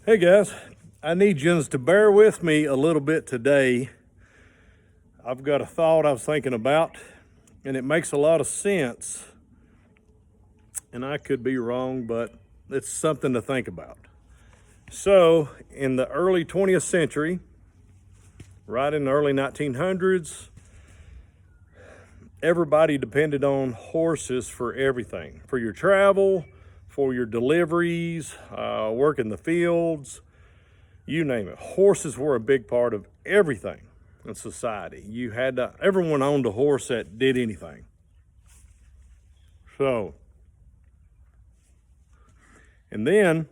Hey guys, I need you to bear with me a little bit today. I've got a thought I was thinking about, and it makes a lot of sense. And I could be wrong, but it's something to think about. So, in the early 20th century, right in the early 1900s, everybody depended on horses for everything, for your travel, for your deliveries, work in the fields, you name it. Horses were a big part of everything in society. Everyone owned a horse that did anything. So, and then,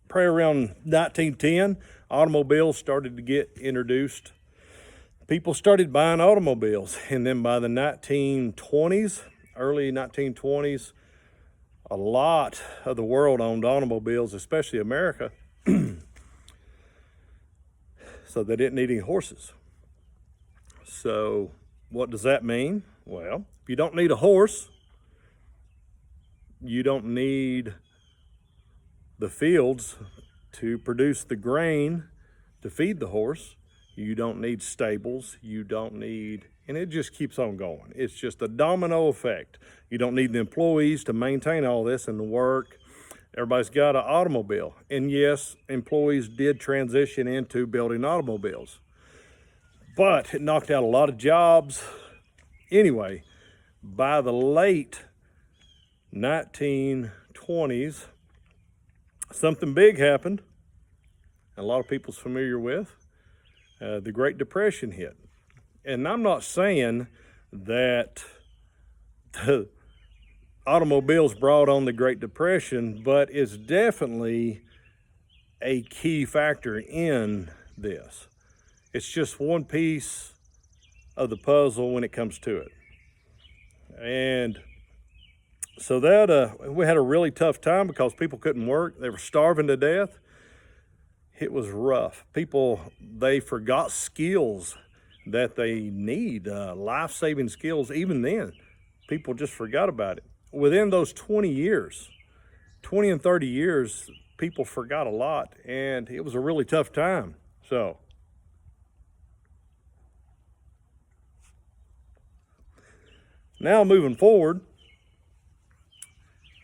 probably around 1910, automobiles started to get introduced. People started buying automobiles, and then by the 1920s, early 1920s, a lot of the world owned automobiles, especially America, so they didn't need any horses. So what does that mean? Well, if you don't need a horse, you don't need the fields to produce the grain to feed the horse. You don't need stables. And it just keeps on going. It's just a domino effect. You don't need the employees to maintain all this and the work. Everybody's got an automobile. And yes, employees did transition into building automobiles, but it knocked out a lot of jobs. Anyway, by the late 1920s, something big happened, a lot of people's familiar with. The Great Depression hit. And I'm not saying that the automobiles brought on the Great Depression, but it's definitely a key factor in this. It's just one piece of the puzzle when it comes to it. And so we had a really tough time because people couldn't work. They were starving to death. It was rough. They forgot skills that they need, life-saving skills. Even then, people just forgot about it. Within those 20 and 30 years, people forgot a lot, and it was a really tough time. So, now moving forward,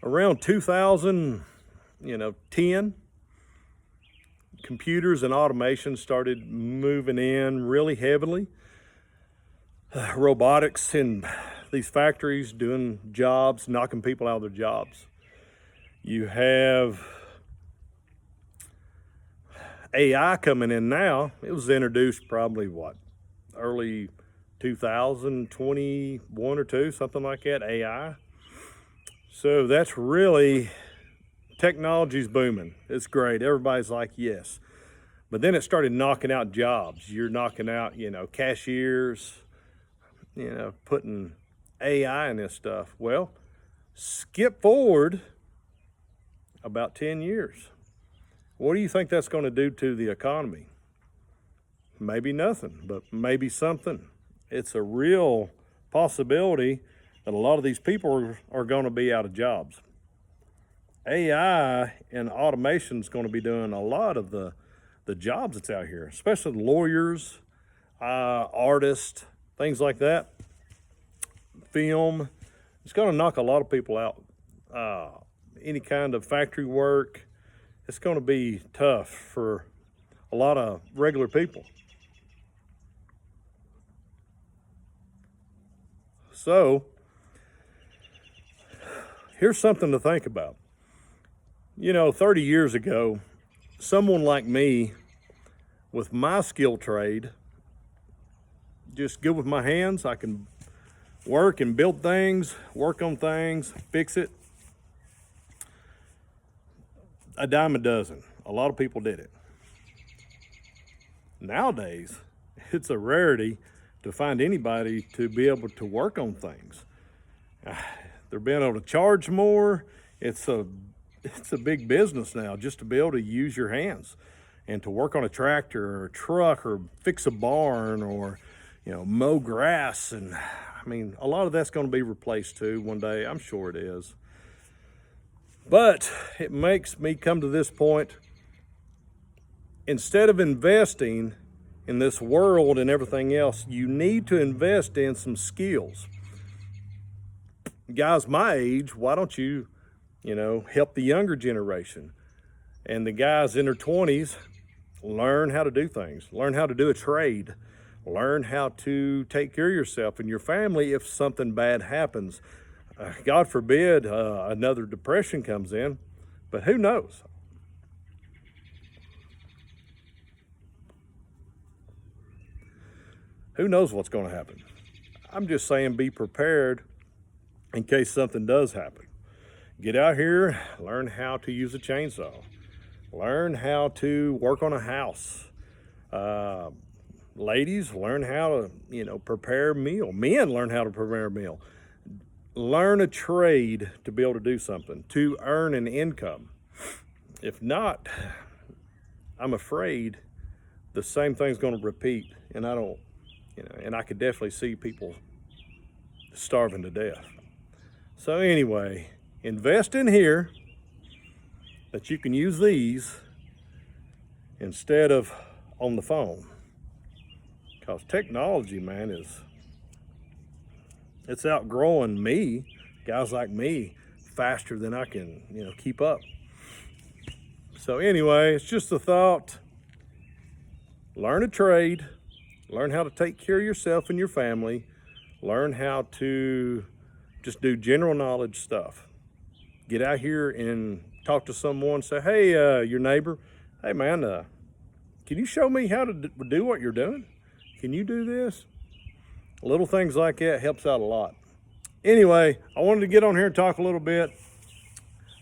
around 2010, computers and automation started moving in really heavily. Robotics in these factories doing jobs, knocking people out of their jobs. You have AI coming in now. It was introduced probably early 2021 or two, something like that, AI. So that's really, technology's booming. It's great. Everybody's like, yes. But then it started knocking out jobs. You're knocking out, cashiers, putting AI in this stuff. Well, skip forward about 10 years. What do you think that's going to do to the economy? Maybe nothing, but maybe something. It's a real possibility that a lot of these people are going to be out of jobs. AI and automation is going to be doing a lot of the jobs that's out here, especially lawyers, artists, things like that. Film. It's going to knock a lot of people out. Any kind of factory work, it's going to be tough for a lot of regular people. So, here's something to think about. 30 years ago, someone like me with my skill trade, just good with my hands, I can work and build things, work on things, fix it. A dime a dozen. A lot of people did it. Nowadays, it's a rarity to find anybody to be able to work on things. They're being able to charge more. It's a big business now just to be able to use your hands and to work on a tractor or a truck or fix a barn or, mow grass. And a lot of that's going to be replaced too one day. I'm sure it is. But it makes me come to this point. instead of investing in this world and everything else, you need to invest in some skills. Guys my age, why don't you help the younger generation? And the guys in their 20s, learn how to do things, learn how to do a trade, learn how to take care of yourself and your family if something bad happens. God forbid another depression comes in, but who knows? Who knows what's going to happen? I'm just saying, be prepared in case something does happen. Get out here, learn how to use a chainsaw, learn how to work on a house. Ladies, learn how to, prepare a meal. Men, learn how to prepare a meal. Learn a trade to be able to do something, to earn an income. If not, I'm afraid the same thing's going to repeat, and and I could definitely see people starving to death. So anyway, invest in here that you can use these instead of on the phone. Because technology, man, it's outgrowing me, guys like me, faster than I can, keep up. So anyway, it's just a thought. Learn a trade, learn how to take care of yourself and your family, learn how to just do general knowledge stuff. Get out here and talk to someone, say, hey, your neighbor, hey man, can you show me how to do what you're doing? Can you do this? Little things like that helps out a lot. Anyway, I wanted to get on here and talk a little bit.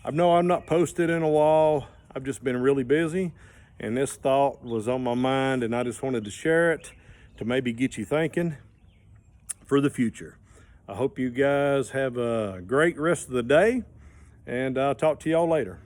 I know I'm not posted in a while. I've just been really busy, and this thought was on my mind, and I just wanted to share it to maybe get you thinking for the future. I hope you guys have a great rest of the day, and I'll talk to y'all later.